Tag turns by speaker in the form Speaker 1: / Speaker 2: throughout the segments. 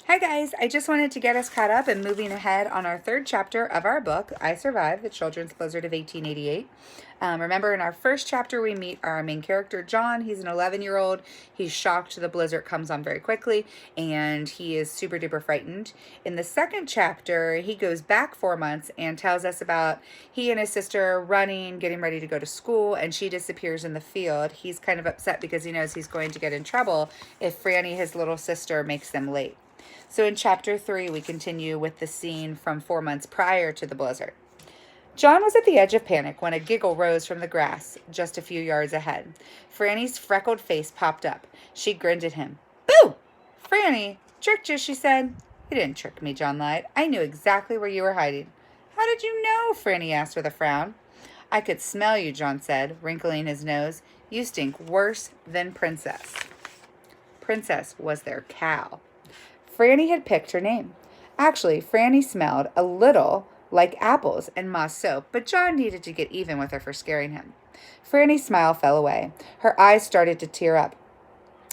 Speaker 1: Hi guys, I just wanted to get us caught up and moving ahead on our third chapter of our book, I Survived, the Children's Blizzard of 1888. Remember, in our first chapter, we meet our main character, John. He's an 11-year-old. He's shocked the blizzard comes on very quickly, and he is super duper frightened. In the second chapter, he goes back 4 months and tells us about he and his sister running, getting ready to go to school, and she disappears in the field. He's kind of upset because he knows he's going to get in trouble if Franny, his little sister, makes them late. So in chapter 3, we continue with the scene from 4 months prior to the blizzard. John was at the edge of panic when a giggle rose from the grass just a few yards ahead. Franny's freckled face popped up. She grinned at him. Boo! Franny, tricked you, she said. You didn't trick me, John lied. I knew exactly where you were hiding. How did you know? Franny asked with a frown. I could smell you, John said, wrinkling his nose. You stink worse than Princess. Princess was their cow. Franny had picked her name. Actually, Franny smelled a little like apples and moss soap, but John needed to get even with her for scaring him. Franny's smile fell away. Her eyes started to tear up.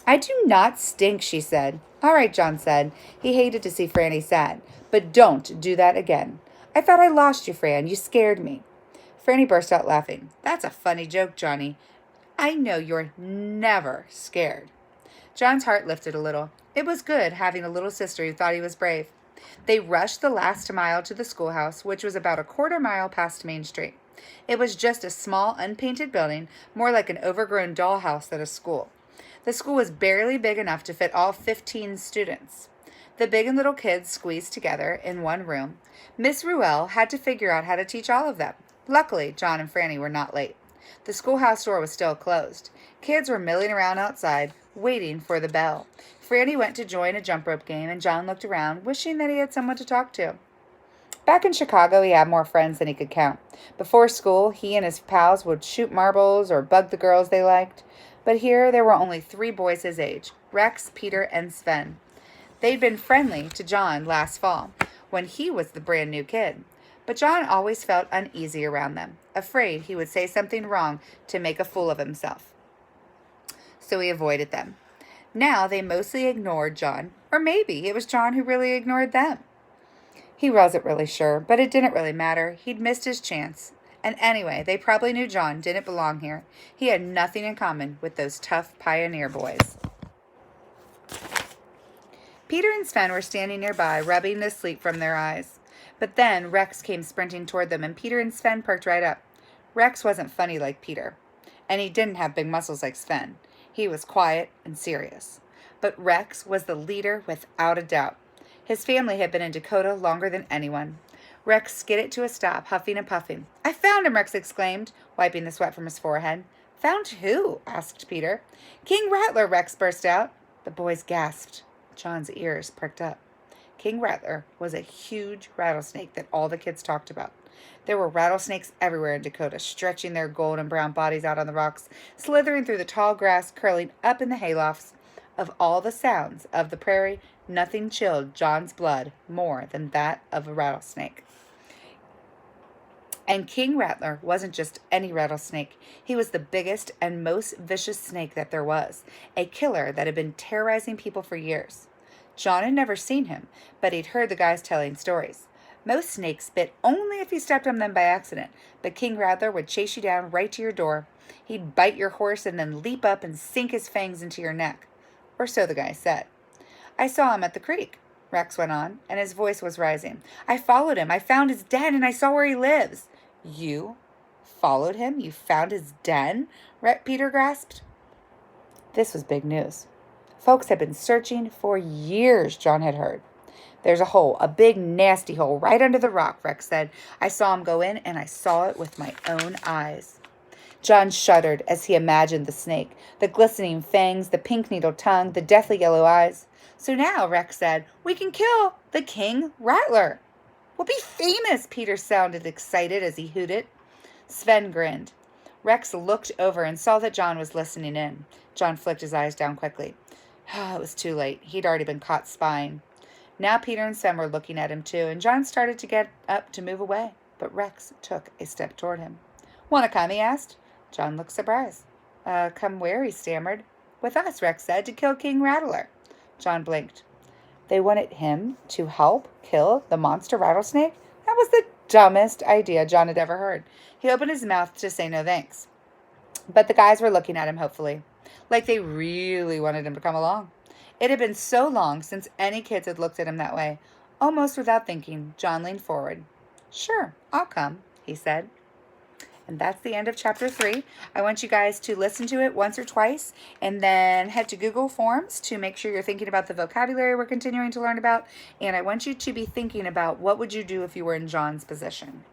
Speaker 1: I do not stink, she said. All right, John said. He hated to see Franny sad. But don't do that again. I thought I lost you, Fran. You scared me. Franny burst out laughing. That's a funny joke, Johnny. I know you're never scared. John's heart lifted a little. It was good having a little sister who thought he was brave. They rushed the last mile to the schoolhouse, which was about a quarter-mile past Main Street. It was just a small, unpainted building, more like an overgrown dollhouse than a school. The school was barely big enough to fit all 15 students. The big and little kids squeezed together in one room. Miss Ruelle had to figure out how to teach all of them. Luckily, John and Franny were not late. The schoolhouse door was still closed. Kids were milling around outside, waiting for the bell. Franny went to join a jump rope game, and John looked around, wishing that he had someone to talk to. Back in Chicago, he had more friends than he could count. Before school, he and his pals would shoot marbles or bug the girls they liked. But here, there were only 3 boys his age, Rex, Peter, and Sven. They'd been friendly to John last fall, when he was the brand new kid. But John always felt uneasy around them, afraid he would say something wrong to make a fool of himself. So he avoided them. Now they mostly ignored John, or maybe it was John who really ignored them. He wasn't really sure, but it didn't really matter. He'd missed his chance. And anyway, they probably knew John didn't belong here. He had nothing in common with those tough pioneer boys. Peter and Sven were standing nearby, rubbing the sleep from their eyes. But then Rex came sprinting toward them, and Peter and Sven perked right up. Rex wasn't funny like Peter, and he didn't have big muscles like Sven. He was quiet and serious. But Rex was the leader without a doubt. His family had been in Dakota longer than anyone. Rex skidded to a stop, huffing and puffing. I found him, Rex exclaimed, wiping the sweat from his forehead. Found who? Asked Peter. King Rattler, Rex burst out. The boys gasped. John's ears pricked up. King Rattler was a huge rattlesnake that all the kids talked about. There were rattlesnakes everywhere in Dakota, stretching their golden brown bodies out on the rocks, slithering through the tall grass, curling up in the haylofts. Of all the sounds of the prairie, nothing chilled John's blood more than that of a rattlesnake. And King Rattler wasn't just any rattlesnake. He was the biggest and most vicious snake that there was, a killer that had been terrorizing people for years. John had never seen him, but he'd heard the guys telling stories. Most snakes bit only if you stepped on them by accident, but King Rattler would chase you down right to your door. He'd bite your horse and then leap up and sink his fangs into your neck. Or so the guys said. I saw him at the creek, Rex went on, and his voice was rising. I followed him. I found his den, and I saw where he lives. You followed him? You found his den? Peter grasped. This was big news. Folks had been searching for years, John had heard. There's a hole, a big nasty hole, right under the rock, Rex said. I saw him go in, and I saw it with my own eyes. John shuddered as he imagined the snake, the glistening fangs, the pink needle tongue, the deathly yellow eyes. So now, Rex said, we can kill the King Rattler. We'll be famous, Peter sounded excited as he hooted. Sven grinned. Rex looked over and saw that John was listening in. John flicked his eyes down quickly. It was too late. He'd already been caught spying. Now Peter and Sven were looking at him too, and John started to get up to move away, but Rex took a step toward him. Want to come? He asked. John looked surprised. Come where? He stammered. With us, Rex said, to kill King Rattler. John blinked. They wanted him to help kill the monster rattlesnake? That was the dumbest idea John had ever heard. He opened his mouth to say no thanks. But the guys were looking at him hopefully, like they really wanted him to come along. It had been so long since any kids had looked at him that way. Almost without thinking, John leaned forward. "Sure, I'll come," he said. And that's the end of chapter 3. I want you guys to listen to it once or twice and then head to Google Forms to make sure you're thinking about the vocabulary we're continuing to learn about. And I want you to be thinking about what would you do if you were in John's position.